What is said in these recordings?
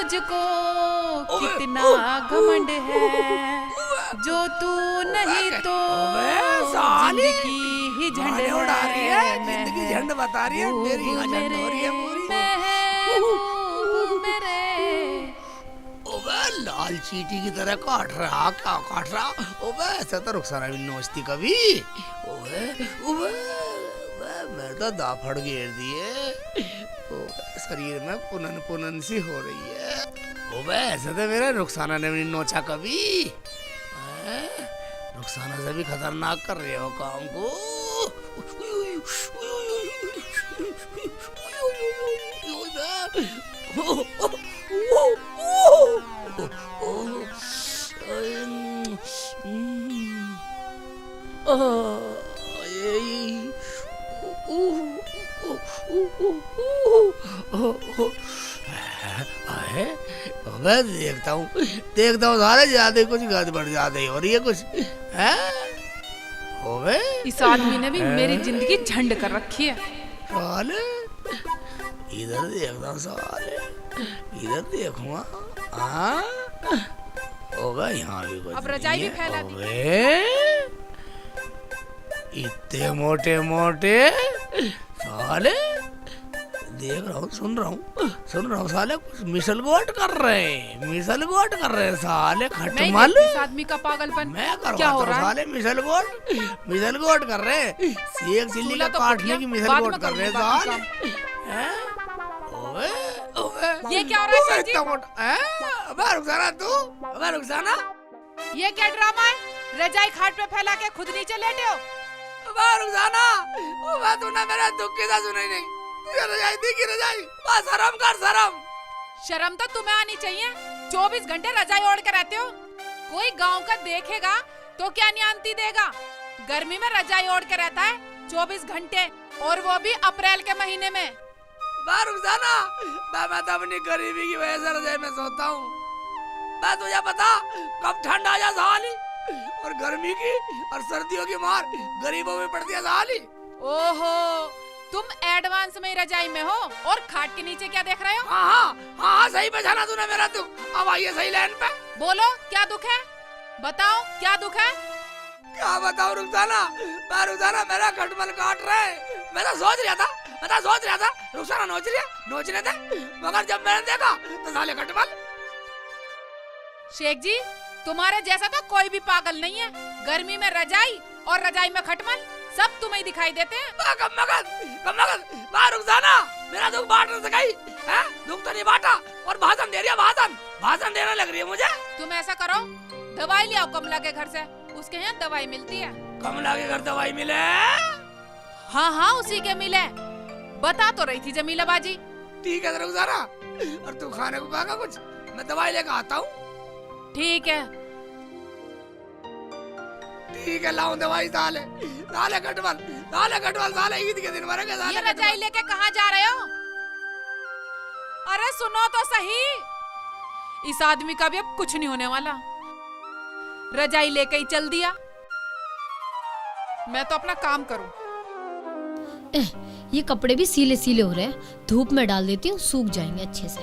तुझको कितना घमंड है, जो तू नहीं तो जिंदगी ही झंड है। जिंदगी झंड बता रही है, मेरी झंड हो रही है पूरी। ओबे लाल चींटी की तरह काट रहा, क्या काट रहा? ओबे ऐसा तो रुखसाना भी नोचती कभी। ओबे ओबे मैं तो दाफड़ घेर दिए। शरीर में पुनन पुनन सी हो रही है। ओबे ऐसे तो मेरा रुखसाना ने भी नोचा कभी। रुखसाना से भी खतरनाक कर रहे हो काम को। मैं देखता हूँ सारे ज्यादा कुछ गड़बड़ ज्यादा ही हो रही है कुछ है। ओबे इस आदमी ने भी मेरी जिंदगी झंड कर रखी है। साले इधर देखता हूँ, साले इधर देखूंगा। हाँ ओबे यहाँ भी कुछ अब रजाई भी फैला दी। ओबे इतने मोटे मोटे साले देख रहा हूँ, सुन रहा हूँ साले कुछ मिसल गोट कर रहे हैं साले खटमल। इस आदमी का पागलपन मैं क्या हो रहा है? साले मिसल गोट कर रहे हैं, सेक चिल्ली का काटने की मिसल गोट कर रहे हैं साले। ओए ओए ये क्या हो रहा है? इतना मोटा अबे रुखसाना तू, अबे रुखसाना ये क्या ड्रामा है? रजाई खाट पे फैला के खुद नीचे लेटे हो। अबे रुखसाना ओए तूने मेरा दुख किसा सुनाई नहीं? रजाई दी की रजाई, बस शर्म कर शर्म। शर्म तो तुम्हें आनी चाहिए, 24 घंटे रजाई ओढ़ के रहते हो। कोई गांव का देखेगा तो क्या नियांती देगा? गर्मी में रजाई ओढ़ के रहता है 24 घंटे, और वो भी अप्रैल के महीने में। रुखसाना मैं तो अपनी गरीबी की वजह से रजाई में सोता हूँ। मैं तुझे पता कब ठंड आ जा साली, और गर्मी की और सर्दियों की मार गरीबों में पड़ती है साली। ओहो, तुम एडवांस में रजाई में हो और खाट के नीचे क्या देख रहे हो? हाँ सही पहचाना तूने मेरा दुख। अब आइए सही लाइन पे। बोलो क्या दुख है, बताओ क्या दुख है? क्या बताऊं रुखसाना मेरा खटमल काट रहे। मैं तो सोच रहा था रुखसाना नोचने दे, मगर जब मैंने देखा तो साले खटमल। शेख जी, तुम्हारे जैसा तो कोई भी पागल नहीं है। गर्मी में रजाई और रजाई में खटमल, सब तुम्हें दिखाई देते हैं। कम मगन रुखसाना मेरा दुख बांट नहीं सकी है? दुख तो नहीं बांटा और भाषण दे रही है, भाषण देने लग रही है मुझे। तुम ऐसा करो, दवाई ले आओ कमला के घर से, उसके यहाँ दवाई मिलती है। कमला के घर दवाई मिले? हाँ उसी के मिले, बता तो रही थी जमीला बाजी। ठीक है रुखसाना, और तू खाने को खाएगा कुछ? मैं दवाई लेकर आता हूँ। ठीक है लाऊं दवाई। साले कटवल साले ईद के दिन मरेंगे। ये रजाई लेके कहाँ जा रहे हो? अरे सुनो तो सही, इस आदमी का भी अब कुछ नहीं होने वाला। रजाई लेके ही चल दिया। मैं तो अपना काम करूं। ये कपड़े भी सीले सीले हो रहे हैं, धूप में डाल देती हूँ, सूख जाएंगे अच्छे से।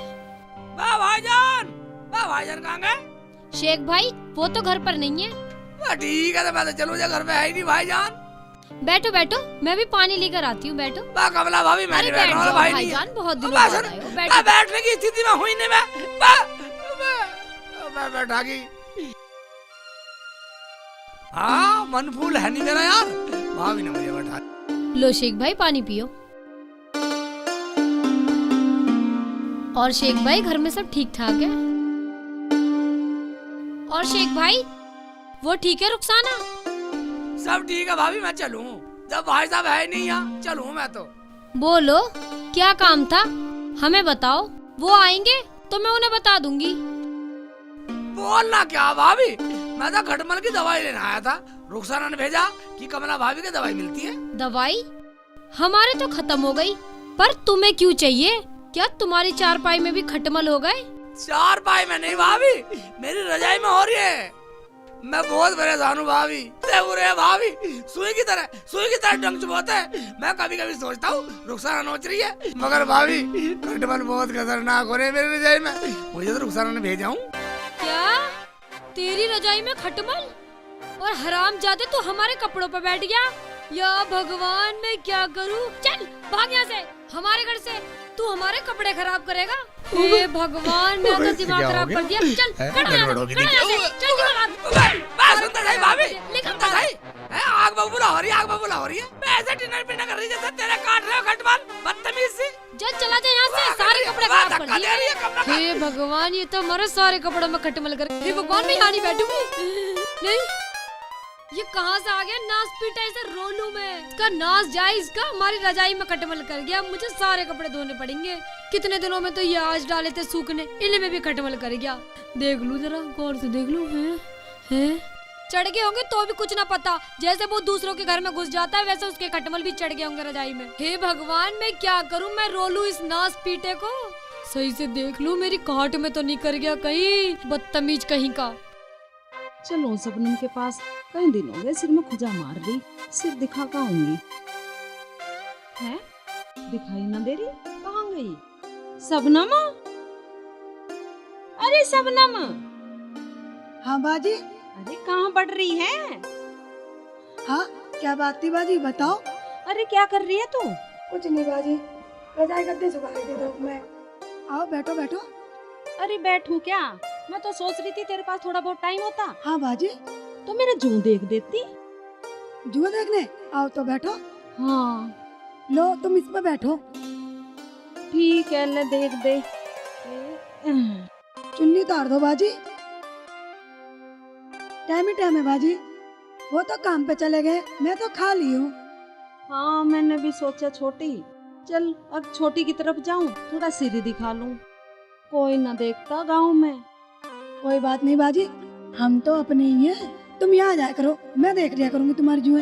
भाईजान कहाँ गए? शेख भाई वो तो घर पर नहीं है। ठीक है तो मैं तो चलूं, घर पे है ही नहीं भाईजान। बैठो, मैं भी पानी लेकर आती हूँ। बैठो। कमला भाभी, मैं नहीं बैठ रहा भाई। भाईजान बहुत दिनों बाद आए हो। बैठो। बैठने की स्थिति में हुई नहीं मैं बैठा की। हाँ मन फूल है नहीं मेरा यार, भाभी ने मुझे बैठा। लो शेख भाई पानी पियो। और शेख भाई घर में सब ठीक ठाक है? और शेख भाई वो ठीक है? रुखसाना सब ठीक है भाभी, मैं चलूं? जब भाई साहब है नहीं यहाँ, चलूं मैं तो। बोलो क्या काम था, हमें बताओ, वो आएंगे तो मैं उन्हें बता दूंगी। बोलना क्या भाभी, मैं तो खटमल की दवाई लेने आया था। रुखसाना ने भेजा कि कमला भाभी की दवाई मिलती है। दवाई हमारे तो खत्म हो गई, पर तुम्हें क्यों चाहिए? क्या तुम्हारी चारपाई में भी खटमल हो गए? चारपाई में नहीं भाभी, मेरी रजाई में हो रही है। मैं बहुत परेशान हूँ भाभी। बुरे भाभी सुई की तरह डंक चुभोते है। मैं कभी कभी सोचता हूँ रुखसाना नोच रही है, मगर भाभी खटमल बहुत खतरनाक हो रहे हैं मेरी रजाई में। मुझे तो रुखसाना ने भेजा हूँ। क्या तेरी रजाई में खटमल? और हरामजादे तू हमारे कपड़ों पर बैठ गया। या भगवान मैं क्या करूँ? चल भाग यहाँ से, हमारे घर से। तू हमारे कपड़े खराब करेगा? हे भगवान मेरा तो दिमाग खराब कर दिया। चल खड़ा यहाँ से, चल भाभी आग बबूला हो रही है। मैं ऐसे डिनर पिनर कर रही जैसे तेरे काट रहे हो खटमल, बदतमीज सी। जब चला जा यहाँ से, सारे कपड़े खराब कर दिए। हे भगवान ये तो हमारे सारे कपड़ों में खटमल कर। हे भगवान मैं यहाँ नहीं बैठूंगी। नहीं ये कहाँ से आ गया नाच पीटा ऐसे रोलू में। इसका नाच जाए, इसका हमारी रजाई में खटमल कर गया। मुझे सारे कपड़े धोने पड़ेंगे। कितने दिनों में तो ये आज डाले थे सूखने, इनमें भी खटमल कर गया। देख लूं जरा गौर से देख लूं। हैं चढ़ गए होंगे तो भी कुछ ना पता। जैसे वो दूसरों के घर में घुस जाता है वैसे उसके खटमल भी चढ़ गए होंगे रजाई में। हे भगवान मैं क्या करूं? मैं रोलू इस नाच पीटे को। सही से देख लूं मेरी काट में तो नहीं कर गया कहीं, बदतमीज कहीं का। चलो सबनम के पास, कई दिन हो गए सिर में खुजा मार दी। सिर दिखा का आऊंगी है, दिखाई ना दे रही। कहाँ गई सबनम? अरे सबनम। हाँ बाजी। अरे कहाँ बढ़ रही है? हाँ क्या बात थी बाजी, बताओ। अरे क्या कर रही है तू? कुछ नहीं बाजी, रजाई गद्दे सुखा रही थी धूप में। आओ बैठो बैठो। अरे बैठूं क्या? मैं तो सोच रही थी तेरे पास थोड़ा बहुत टाइम होता। हाँ बाजी। तो मेरे जूं देख देती। जुआ देखने? आओ तो बैठो। हाँ लो तुम इस पे बैठो। ठीक है ले देख दे। चुन्नी उतार दो बाजी। टाइम ही टाइम है बाजी, वो तो काम पे चले गए, मैं तो खा ली हूँ। हाँ मैंने भी सोचा छोटी, चल अब छोटी की तरफ जाऊं, थोड़ा सिर दिखा लूं। कोई ना देखता गांव में। कोई बात नहीं बाजी, हम तो अपने ही हैं। तुम यहाँ जाया करो, मैं देख लिया करूंगी तुम्हारी जुए।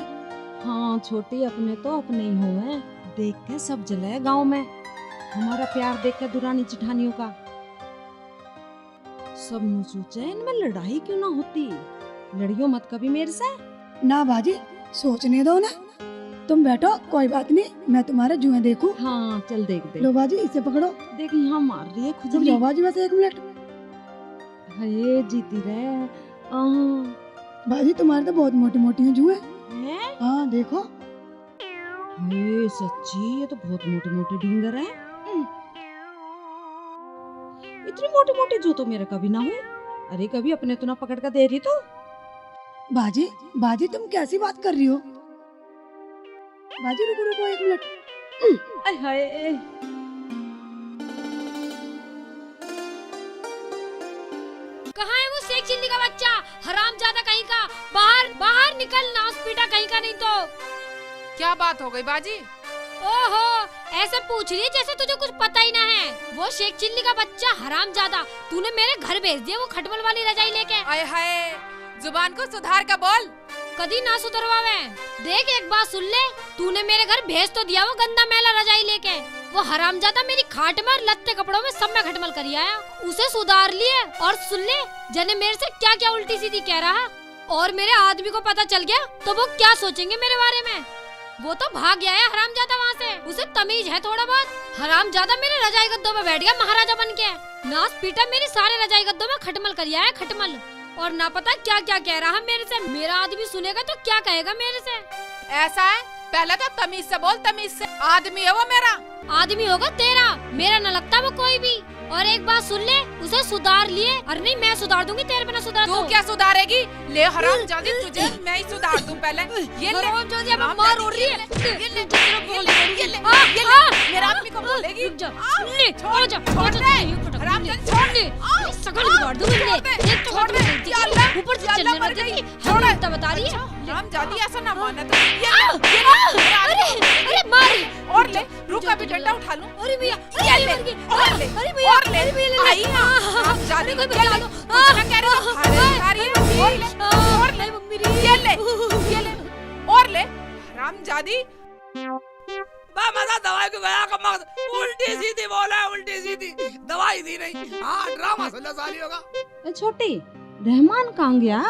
हाँ छोटी अपने तो अपने ही हुए, देख के सब जले गांव में। हमारा प्यार देख के दुरानी चिठानियों का सब ने सोचा इनमें लड़ाई क्यों ना होती। लड़ियो मत कभी मेरे से। ना बाजी सोचने दो ना, तुम बैठो, कोई बात नहीं, मैं तुम्हारे जुए देखूं। हाँ चल देख दे। लो बाजी इसे पकड़ो। देख यहाँ मार रही है खुजली। जाओ बाजी बस 1 मिनट। हाय जीती रहे। बाजी तुम्हारे तो बहुत मोटी मोटी हैं जुए। हैं? हाँ देखो। हाय सच्ची ये तो बहुत मोटे मोटे ढींगर हैं। इतनी मोटी मोटी जो तो मेरा कभी ना हुई। अरे कभी अपने तो ना पकड़ कर दे रही तो। बाजी बाजी तुम कैसी बात कर रही हो? बाजी रुको रुको 1 मिनट। आय हाय कहाँ है वो शेख चिल्ली का बच्चा? हरामजादा कहीं का, बाहर बाहर निकल, नास पीटा कहीं का। नहीं तो क्या बात हो गई बाजी? ओहो ऐसे पूछ रही है जैसे तुझे कुछ पता ही ना है। वो शेख चिल्ली का बच्चा हरामजादा तूने मेरे घर भेज दिया वो खटमल वाली रजाई लेके। आय हाय जुबान को सुधार का बोल। कदी ना सुधरवावे। देख एक बात सुन ले, तूने मेरे घर भेज तो दिया वो गंदा मैला रजाई लेके। वो हरामजादा मेरी खाट में और लत्ते कपड़ों में सब में खटमल करी आया। उसे सुधार लिए और सुन ले जने मेरे से क्या क्या उल्टी सीधी कह रहा। और मेरे आदमी को पता चल गया तो वो क्या सोचेंगे मेरे बारे में। वो तो भाग गया है हरामजादा वहाँ से, उसे तमीज है थोड़ा बहुत। हरामजादा मेरे रजाई गद्दों में बैठ गया महाराजा बन के। नास पीटा मेरी सारे रजाई गद्दों में खटमल कर आया खटमल। और ना पता क्या क्या कह रहा है मेरे से। मेरा आदमी सुनेगा तो क्या कहेगा मेरे से। ऐसा है, पहले तो तमीज से बोल, तमीज से। आदमी है वो मेरा। आदमी होगा तेरा, मेरा न लगता वो कोई भी। और एक बात सुन ले, उसे सुधार लिए। और नहीं मैं सुधार दूंगी, तेरे बिना सुधार। तू क्या सुधारेगी? ले हरामजादी तुझे मैं ही सुधार दूं पहले। ये ले हरामजादी अब मार हो रही है। ये ले मेरा आदमी को बोलेगी। रुक जा, ले छोड़ जा, छोड़ दे हरामजादी, छोड़ दे। सकल बिगाड़ दूंगी। ले छोड़ दे, ऊपर से चलने लग जाएगी। छोड़ बता रही है हरामजादी, ऐसा ना मानना तो। अरे मारी और ले, रुक अभी डंडा उठा लूं। अरे भैया ये ले, और ले, अरे भैया और ले। आई ना हरामजादी को बचा लो। कुछ ना कह रही हो, खा रही है। और ले मम्मी, ये ले और ले हरामजादी। मजा दवाई को गया का मकसद उल्टी सीधी बोला, उल्टी सीधी दवाई दी नहीं। हाँ ड्रामा सुन लो साली होगा। छोटी रहमान कहाँ गया?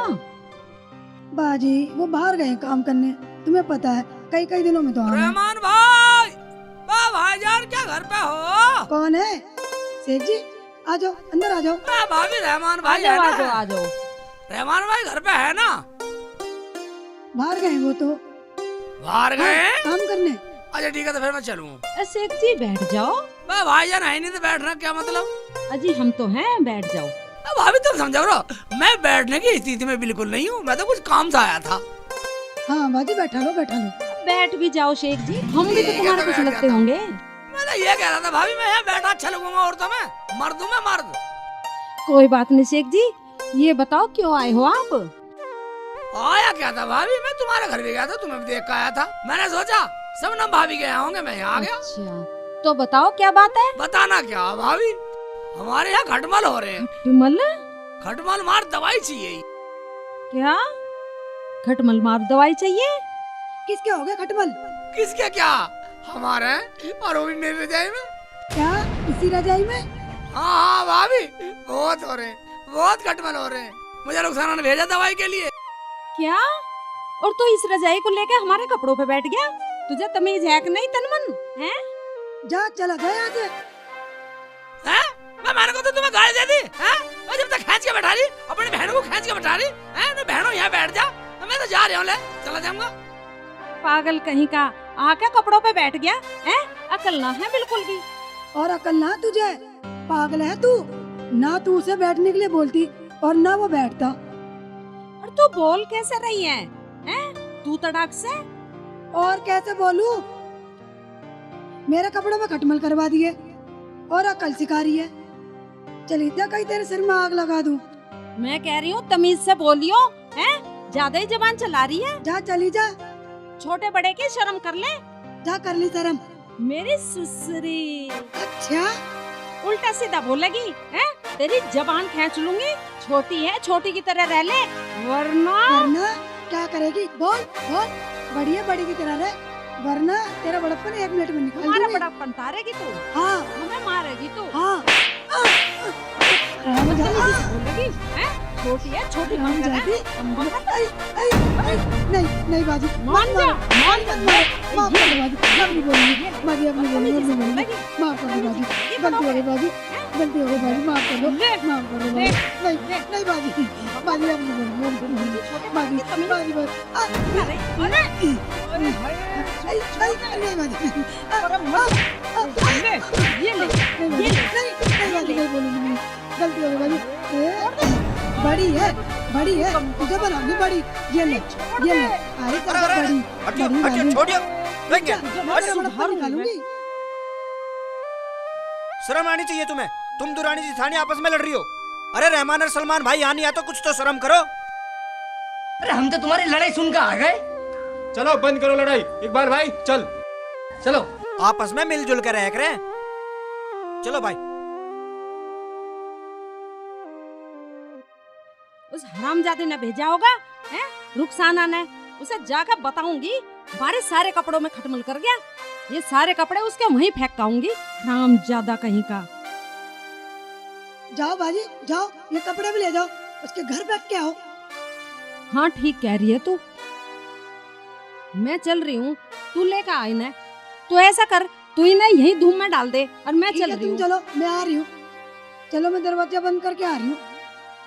बाजी वो बाहर गए काम करने, तुम्हें पता है कई कई दिनों में तो आना। रहमान भाई, भाईजान क्या घर पे हो? कौन है? सेठ जी आ जाओ, अंदर आ जाओ। भाभी रहमान आ भाई है जाओ आ ना? जाओ आ जाओ। रहमान भाई घर पे है ना? बाहर गए वो तो बाहर गए हैं? काम करने। अच्छा ठीक है, तो फिर मैं चलूँ। सेठ जी बैठ जाओ। भाईजान है नहीं तो बैठना क्या मतलब? अजी हम तो हैं, बैठ जाओ। भाभी तुम समझो रहो, मैं बैठने की स्थिति में बिल्कुल नहीं हूँ, मैं तो कुछ काम से आया था। हाँ बाजी बैठा लो बैठा लो। बैठ भी जाओ शेख जी, हम भी तो तुम्हारे कुछ लगते होंगे। मैं तो ये कह रहा था भाभी, मैं यहाँ बैठा अच्छा लगूंगा औरतों में, मर्द हूँ मैं मर्द। कोई बात नहीं शेख जी, ये बताओ क्यों आए हो आप? आया क्या था भाभी, मैं तुम्हारे घर भी गया था, तुम्हें भी देख कर आया था। मैंने सोचा सब ना भाभी गए होंगे, मैं यहाँ आ गया। अच्छा तो बताओ क्या बात है? बताना क्या भाभी, हमारे यहाँ खटमल हो रहे हैं। खटमल? खटमल मार दवाई चाहिए। क्या खटमल मार दवाई चाहिए? किसके हो गए खटमल? किसके क्या, हमारे और वो भी मेरी रजाई में। क्या इसी रजाई में? हाँ भाभी, बहुत हो रहे हैं, बहुत खटमल हो रहे हैं। मुझे रुखसाना ने भेजा दवाई के लिए। क्या? और तू इस रजाई को लेके हमारे कपड़ों पे बैठ गया? तुझे तमीज है कि नहीं तनमन? हैं? जा चला गया यहाँ से। हैं? मैंने को तो तुम्हें गाड़ी दे दी हैं? और जब तक खींच के बैठा रही, अपनी बहन को खींच के बैठा रही हैं? ना बहनों यहाँ बैठ जा, मैं तो जा रहा हूँ, ले चला जाऊंगा। पागल कहीं का, आके कपड़ों पे बैठ गया हैं? अकल ना है बिल्कुल भी। और अकल ना तुझे, पागल है तू। ना तू उसे बैठने के लिए बोलती और ना वो बैठता। और तू बोल कैसे रही है? हैं? तू तड़ाक से। और कैसे बोलूं? मेरे कपड़ों में खटमल करवा दिए और अकल सिखा रही है। चली जा, कहीं तेरे सिर में आग लगा दूं। मैं कह रही हूँ तमीज से बोलियो, हैं? ज्यादा ही जबान चला रही है। जा चली जा, छोटे बड़े की शर्म कर ले। जा कर ली शर्म। मेरी सुसरी अच्छा उल्टा सीधा बोलेगी हैं? तेरी जबान खींच लूंगी। छोटी है, छोटी की तरह रह ले, वरना वरना क्या करेगी? बोल बोल, बड़ी है बड़ी की तरह रह, वरना तेरा बड़प्पन 1 मिनट में निकाल हमारा दूंगी। बड़प्पन तारेगी तू। हाँ हमें मारेगी तू। हाँ बोलेगी हैं? छोटी है, छोटी मान बनकर जाती। है। हम बनकर नहीं नहीं बाजी, मान जा, मान जा। माफ कर दो बाजी, अब नहीं बोलूंगी बाजी, अब नहीं बोलूंगी, अब नहीं बोलूंगी। माफ कर दो बाजी, गलती हो गई बाजी, गलती हो गई बाजी, माफ कर दो, माफ कर दो बाजी। नहीं नहीं बाजी, बाजी अब नहीं बोलूंगी, अब नहीं बोलूंगी। बाजी बाजी बाजी नहीं बाजी, ये ले, नहीं बाजी, नहीं बोलूंगी, गलती हो गई बाजी। बड़ी है तुझे बनाऊंगी बड़ी। ये ले अरे बड़ी छोड़िए, निकालूंगी। शर्म आनी चाहिए तुम्हें, तुम दुरानी जिठानी आपस में लड़ रही हो। अरे रहमान और सलमान भाई यहाँ नहीं आया तो कुछ तो शर्म करो। अरे हम तो तुम्हारी लड़ाई सुनकर आ गए। चलो बंद करो लड़ाई, इकबाल भाई चल। चलो आपस में मिलजुल कर रह करें। चलो भाई। उस हरामजादे ने भेजा होगा हैं? रुखसाना ने, उसे जाकर बताऊंगी हमारे सारे कपड़ों में खटमल कर गया। ये सारे कपड़े उसके वहीं फेंक आऊंगी, हरामजादा कहीं का। जाओ बाजी जाओ, ये कपड़े भी ले जाओ, उसके घर बैठ के आओ। हाँ ठीक कह रही है तू, मैं चल रही हूँ, तू लेकर आई ना। तू ऐसा कर, तू इन्हें यही धूम में डाल दे और मैं ठीक चल है, रही तुम हूँ। चलो, मैं आ रही हूँ। चलो मैं दरवाजा बंद करके आ रही हूँ।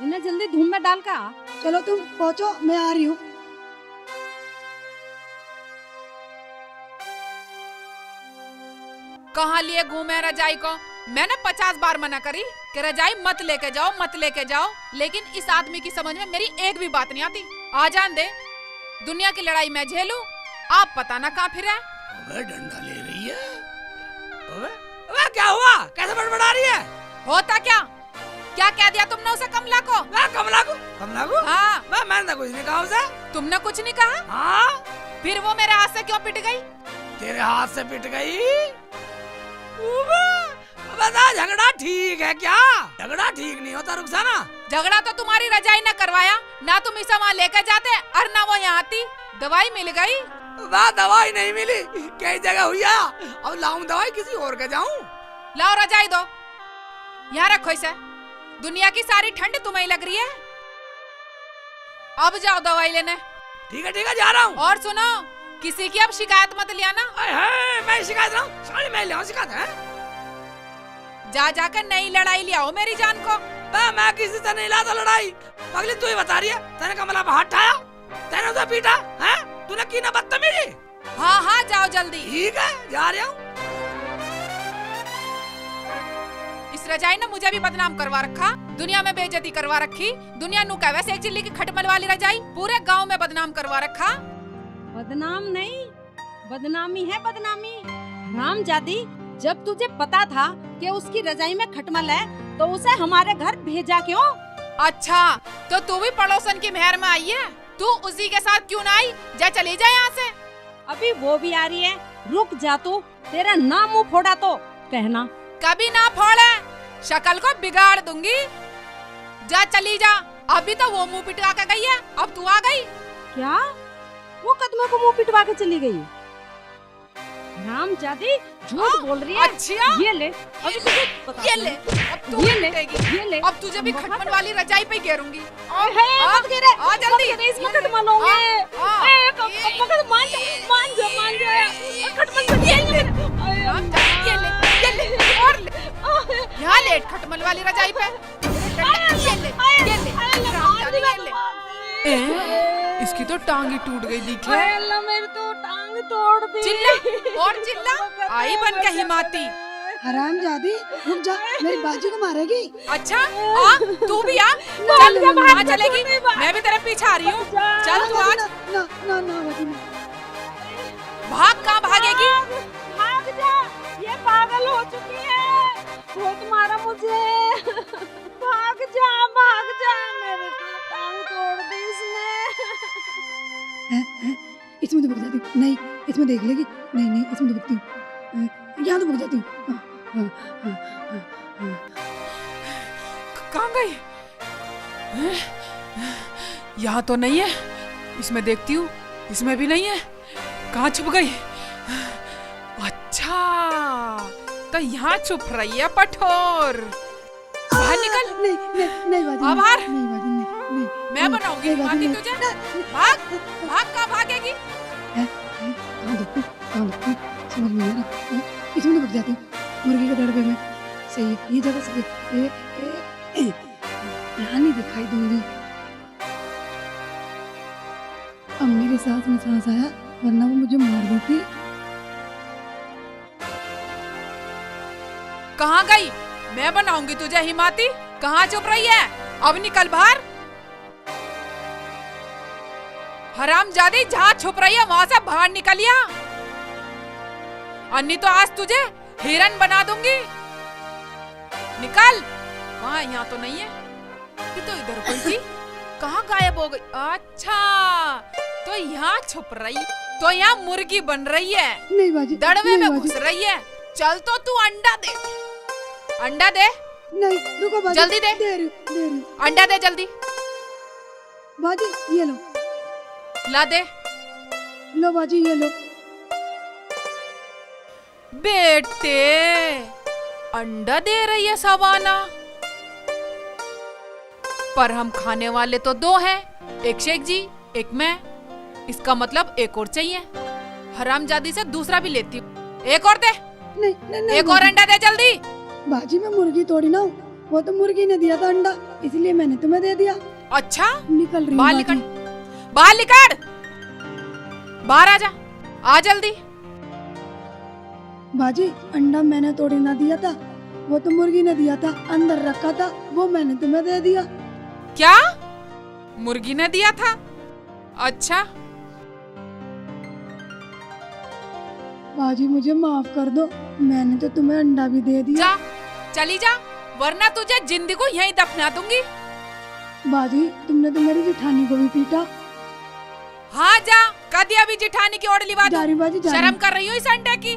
इन्हें जल्दी धूम में डाल का। चलो तुम पहुँचो, मैं आ रही हूँ। कहाँ लिए घूमे रजाई को? मैंने 50 बार मना करी कि रजाई मत लेके जाओ, मत लेके जाओ, लेकिन इस आदमी की समझ में मेरी एक भी बात नहीं आती। आ जान दे, दुनिया की लड़ाई मैं झेलूं, आप पता ना कहाँ फिर है। अबे डंडा ले रही है। अबे क्या हुआ, कैसे बड़बड़ा रही है? होता क्या? क्या कह दिया तुमने उसे कमला को? कमला को? कमला को? हाँ। मैंने तो कुछ नहीं कहा उसे। तुमने कुछ नहीं कहा? हाँ। फिर वो मेरे हाथ से क्यों पिट गई? तेरे हाथ से पिट गई? बता, झगड़ा ठीक है क्या? झगड़ा ठीक नहीं होता रुखसाना। झगड़ा तो तुम्हारी रजाई ने करवाया ना, तुम इसे वहाँ लेकर जाते और ना वो यहाँ आती। दवाई मिल गई? वाह, दवाई नहीं मिली, कई जगह हुई है। अब लाऊं दवाई किसी और के जाऊं? लाओ रजाई दो, यहाँ रखो इसे। दुनिया की सारी ठंड तुम्हें लग रही है। अब जाओ दवाई लेने। ठीक है जा रहा हूँ। और सुनो, किसी की अब शिकायत मत लिया ना। मैं शिकायत रहा हूँ, साड़ी मैं ले शिकायत है। जा जाकर नई लड़ाई ले आओ मेरी जान को। मैं किसी से नहीं लाता लड़ाई, पगली तू ही बता रही है। तेने कमला पे हाथ ठाया, तेने उसे पीटा है, तूने की ना बदतमीजी। हाँ जाओ जल्दी। ठीक है जा रहा हूँ। इस रजाई ने मुझे भी बदनाम करवा रखा, दुनिया में बेइज्जती करवा रखी। दुनिया नु कह वैसे एक चिल्ली की खटमल वाली रजाई पूरे गांव में बदनाम करवा रखा। बदनाम नहीं, बदनामी है बदनामी। हरामजादी, जब तुझे पता था कि उसकी रजाई में खटमल है तो उसे हमारे घर भेजा क्यों? अच्छा, तो तू भी पड़ोसन की मेहर में आई है, तू उसी के साथ क्यों ना आई? जा चली जा यहाँ से। अभी वो भी आ रही है, रुक जा तू, तेरा नाम मुंह फोड़ा तो कहना। कभी ना फोड़े, शक्ल को बिगाड़ दूंगी। जा चली जा, अभी तो वो मुंह पिटवा के गई है, अब तू आ गई। क्या वो कदमों को मुंह पिटवा के चली गई? रामजादी झूठ बोल रही है। अच्छा, ये ले, अभी तुझे बताती ये ले, हूँ। अब तू ये ले, पिटेगी। ये ले। अब तुझे भी खटमल वाली रजाई पे घेरूंगी। मत गिरे, आ जल्दी, मत गिरे, इसमें खटमल होंगे। मान जा, खटमल से ये ले, और ले। यहाँ लेट खटमल वाली रजाई पे। ये ले, रामजादी, ये ले। इसकी तो टांग ही टूट गई दिखे। अल्लाह, मेरी तो टांग तोड़ दी। चिल्ला और चिल्ला, आई बन के हिमाती। हरामजादी रुक जा, मेरी बाजी को मारेगी। अच्छा, आ तू भी आ, चल कहाँ चलेगी? मैं भी तेरे पीछे आ रही हूँ। चल तू आज। ना ना ना बाजी ना। भाग, कहाँ भागेगी? भाग जा, ये पागल हो चुकी है, बहुत मारा मुझे। भाग जा, मेरे तो टांग तोड़ दी इसने। इसमें तो बुक जाती हूँ। नहीं, इसमें देख लेगी। नहीं इसमें तो बुकती हूँ, यहाँ तो बुक जाती हूँ। कहाँ गई? यहाँ तो नहीं है, इसमें देखती हूँ, इसमें भी नहीं है। कहाँ छुप गई? अच्छा, तो यहाँ छुप रही है पठोर। बाहर निकल। नहीं बाजी, अब बाहर। नहीं बाजी, नहीं। मैं बनाऊंगी हिमाती तुझे। भाग, कहाँ भागेगी? कहाँ देखूं, समझ में नहीं आ रहा। इसमें तो बुक जाती हूँ, मुर्गी के दड़बे में। सही है, ये जगह सही है। यहाँ नहीं दिखाई दूंगी। अब मेरे सांस में सांस आया, वरना वो मुझे मार देती। कहाँ गई? मैं बनाऊंगी तुझे हिमाती। कहाँ छुप रही है? अब निकल बाहर। हरामजादी, जहाँ छुप रही है वहाँ से बाहर निकलिया, अन्नी तो आज तुझे हिरन बना दूंगी। निकल। वहाँ, यहाँ तो नहीं है, ये तो इधर कोई थी, कहाँ गायब हो गई? अच्छा, तो यहाँ छुप रही, तो यहाँ मुर्गी बन रही है, नहीं बाजी, दड़वे नहीं में बाजी। घुस रही है। चल तो तू अंडा दे, अंडा दे। नहीं रुको बाजी, जल्दी दे। दे रही हूँ। अंडा दे जल्दी। बाजी ये लो, ला दे। लो बाजी ये लो। बेटे, अंडा दे रही है सवाना, पर हम खाने वाले तो दो हैं, एक शेख जी, एक मैं। इसका मतलब एक और चाहिए। हरामजादी से दूसरा भी लेती हूँ। एक और दे। नहीं एक और अंडा दे जल्दी। बाजी मैं मुर्गी तोड़ी ना हूँ, वो तो मुर्गी ने दिया था अंडा, इसलिए मैंने तुम्हें दे दिया। अच्छा, निकल रही बाहर हूँ निकल, बाजी। बाहर निकल, बाहर आ जा, आ जल्दी। बाजी अंडा मैंने तोड़ी ना दिया था, वो तो मुर्गी ने दिया था, अंदर रखा था, वो मैंने तुम्हें दे दिया। क्या? मुर्गी ने दिया था? अच्छा, बाजी मुझे माफ कर दो, मैंने तो तुम्हें अंडा भी दे दिया। जा, चली जा, वरना तुझे जिंदगी को यहीं दफना दूंगी। बाजी तुमने तो मेरी जेठानी को भी पीटा। हाँ जा, कदी अभी जिठानी की ओढ़ लिवा दूं। जा रही बाजी, जा रही। शर्म कर रही हो इस अंडे की?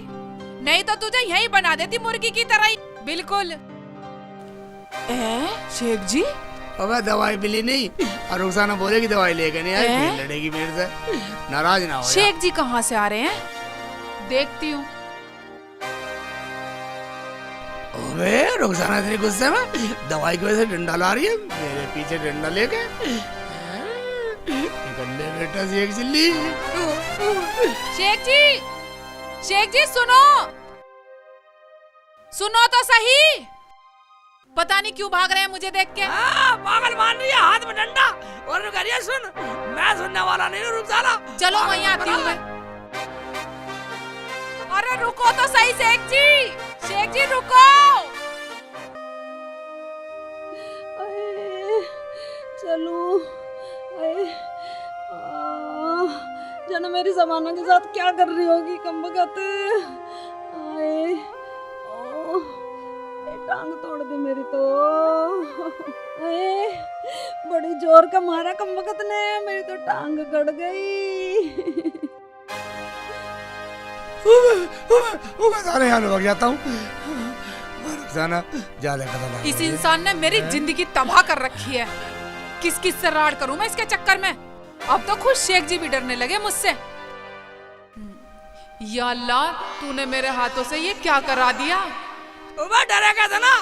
नहीं तो तुझे यहीं बना देती मुर्गी की तरह ही, बिल्कुल। शेख जी, अबे दवाई मिली नहीं, और रुखसाना बोलेगी दवाई लेके नहीं आई, फिर लड़ेगी मेरे से। नाराज ना हो जा। शेख जी कहाँ से आ रहे हैं? देखती हूँ। अबे रुखसाना इतनी गुस्से में दवाई की वजह से डंडा ला रही है, मेरे पीछे डंडा लेके। कर ले बेटा शेख चिल्ली। शेख जी सुनो, सुनो तो सही। पता नहीं क्यों भाग रहे हैं मुझे देख के। पागल मान रही है, हाथ में डंडा और करिए सुन, मैं सुनने वाला नहीं हूँ, रुक साला। चलो वहीं आती हूँ मैं। अरे रुको तो सही शेख जी रुको। चलो जानो मेरी जमाना के साथ क्या कर रही होगी कमबख्त। आए ओ टांग तोड़ दी मेरी तो। आए बड़ी जोर का मारा कमबख्त ने, मेरी तो टांग गड़ गई। सारे यहाँ लग जाता हूँ। ज्यादा कदम इस इंसान ने मेरी जिंदगी तबाह कर रखी है। किस किस से राड़ करूं मैं इसके चक्कर में। अब तो खुद शेख जी भी डरने लगे मुझसे। या अल्लाह, तूने मेरे हाथों से ये क्या करा दिया। डरेगा था ना,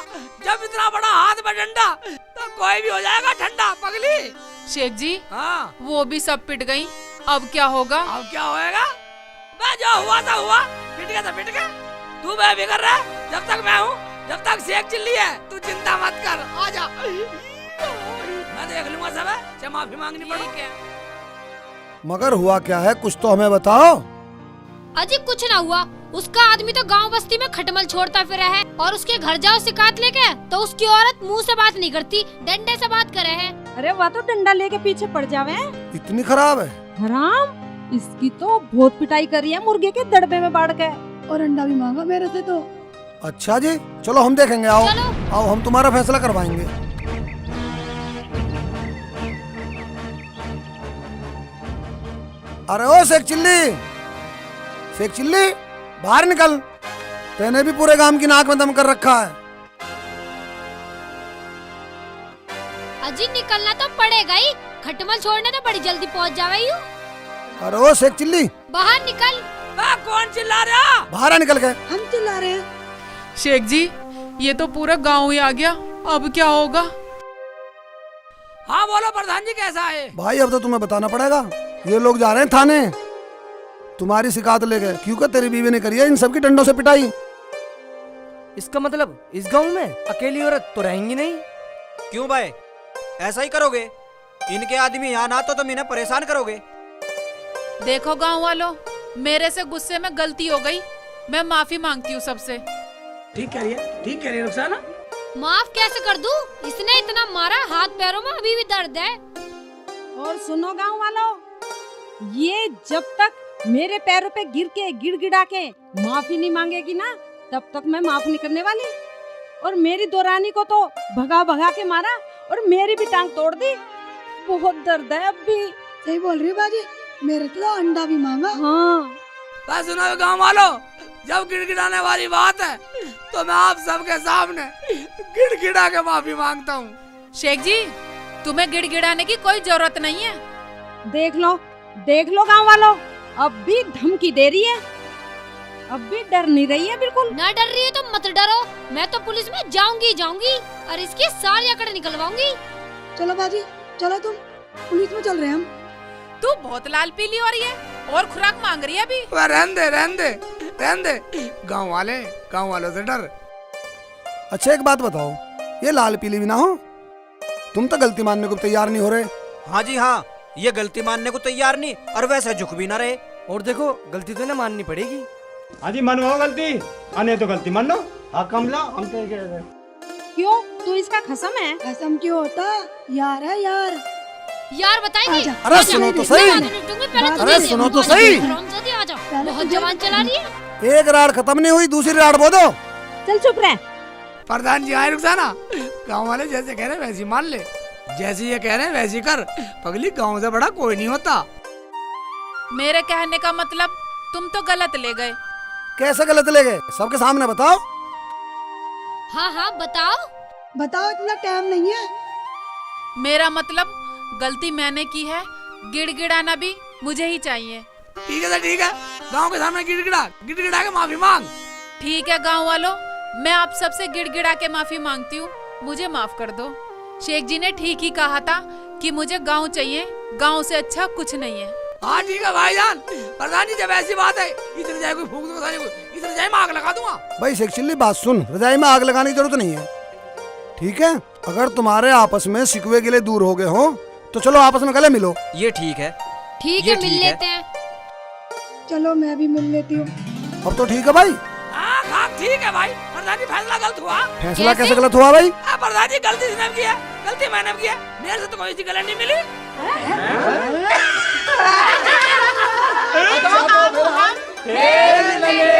जब इतना बड़ा हाथ में डंडा तो कोई भी हो जाएगा ठंडा पगली। शेख जी हाँ वो भी सब पिट गई, अब क्या होगा। अब क्या होएगा, मैं जो हुआ था हुआ, पिट गया था पिट गया। तू भी कर रहा है, जब तक मैं हूँ, जब तक शेख चिल्ली है, तू चिंता मत कर, आजा। मैं देख लूंगा सब, चाहे माफी मांगनी पड़े। मगर हुआ क्या है, कुछ तो हमें बताओ। अजी कुछ ना हुआ, उसका आदमी तो गांव बस्ती में खटमल छोड़ता फिरा है, और उसके घर जाओ शिकायत लेके तो उसकी औरत मुंह से बात नहीं करती, डंडे से बात करे है। अरे वह तो डंडा लेके पीछे पड़ जावे। इतनी खराब है। हराम, इसकी तो बहुत पिटाई करी है मुर्गे के दड़बे में बाढ़ के। और अंडा भी मांगा मेरे से तो। अच्छा जी, चलो हम देखेंगे, आओ चलो। आओ हम तुम्हारा फैसला करवाएंगे। अरे ओ शेख चिल्ली बाहर निकल, तेने भी पूरे गांव की नाक में दम कर रखा है। अजी निकलना तो पड़ेगा ही, खटमल छोड़ने तो बड़ी जल्दी पहुंच जावे यूं। अरे ओ शेख चिल्ली बाहर निकल। कौन चिल्ला रहा, बाहर आ निकल के। हम चिल्ला रहे हैं। शेख जी ये तो पूरा गांव ही आ गया, अब क्या होगा। हाँ बोलो प्रधान जी कैसा है। भाई अब तो तुम्हें बताना पड़ेगा, ये लोग जा रहे हैं थाने तुम्हारी शिकायत लेके, क्योंकि तेरी बीवी ने करी है इन सबकी डंडों से पिटाई। इसका मतलब इस गांव में अकेली औरत तो रहेंगी नहीं। क्यों भाई, ऐसा ही करोगे। इनके आदमी यहाँ ना तो तुम इन्हें परेशान करोगे। देखो गांव वालों, मेरे से गुस्से में गलती हो गई, मैं माफी मांगती हूँ सबसे। ठीक कह रही है रुखसाना। माफ कैसे कर दूं, इसने इतना मारा, हाथ पैरों में अभी भी दर्द है। और सुनो गांव वालों, ये जब तक मेरे पैरों पे गिर के गिड़गिड़ा के माफी नहीं मांगेगी ना, तब तक मैं माफ नहीं करने वाली। और मेरी दोरानी को तो भगा भगा के मारा और मेरी भी टांग तोड़ दी, बहुत दर्द है अब भी। सही बोल रही है बाजी, मेरे तो अंडा भी मांगा। हाँ सुनो गांव वालों, जब गिड़गिड़ाने वाली बात है तो मैं आप सबके सामने गिड़गिड़ा के माफी मांगता हूँ। शेख जी तुम्हें गिड़गिड़ाने की कोई जरूरत नहीं है। देख लो गांव वालों, अब भी धमकी दे रही है, अब भी डर नहीं रही है बिल्कुल। ना डर रही है तो मत डरो, मैं तो पुलिस में जाऊंगी और इसकी सारी अकड़ निकलवाऊंगी। चलो बाजी, चलो तुम, पुलिस में चल रहे हैं हम। तू बहुत लाल पीली हो रही है और खुराक मांग रही है अभी। रहने दे, गांव वालों से डर। अच्छा एक बात बताओ, ये लाल पीली भी ना हो, तुम तो गलती मानने को तैयार नहीं हो रहे। हाँ जी हाँ, ये गलती मानने को तैयार नहीं, और वैसे झुक भी ना रहे। और देखो गलती तो ना माननी पड़ेगी। हाँ जी मानो गलती, आने तो गलती मान लो। हाँ कमला, हम तो क्यों, तू इसका खसम है? खसम क्यों होता, यार है यार। यार बताएंगे। अरे सुनो तो सही, अरे सुनो तो सही। बहुत जवान चला रही है। एक राड खत्म नहीं हुई, दूसरी राड बो दो। चल चुप रह। प्रधान जी आए रुखसाना, गांव वाले जैसे कह रहे हैं वैसी मान ले, जैसी ये कह रहे हैं वैसी कर, पगली गांव से बड़ा कोई नहीं होता। मेरे कहने का मतलब तुम तो गलत ले गए। कैसे गलत ले गए, सबके सामने बताओ। हाँ बताओ। इतना टाइम नहीं है। मेरा मतलब गलती मैंने की है, गिड़गिड़ाना भी मुझे ही चाहिए। ठीक है, गांव के सामने गिड़गिड़ा के माफी मांग। ठीक है गांव वालों, मैं आप सबसे गिड़गिड़ा के माफी मांगती हूँ, मुझे माफ कर दो। शेख जी ने ठीक ही कहा था कि मुझे गांव चाहिए, गांव से अच्छा कुछ नहीं है। हाँ ठीक है भाईजान, प्रधान जी जब ऐसी बात है इधर जाए कोई फूंक दूंगा, इधर जाए मैं आग लगा दूंगा। भाई सेक्चुअली बात सुन, रजाई में आग लगाने की जरूरत नहीं है, ठीक है? अगर तुम्हारे आपस में शिकवे गिले दूर हो गए हो तो चलो आपस में गले मिलो। ये ठीक है। ठीक ये है, मिल ठीक है। लेते हैं। चलो मैं भी मिल लेती हूँ। अब तो ठीक है भाई। हाँ ठीक है भाई, प्रधान जी फैसला गलत हुआ। फैसला कैसे गलत हुआ भाई? प्रधान जी गलती से किया, गलती मैंने की है, मेरे से तो कोई सी गलत नहीं मिली। खेल लगे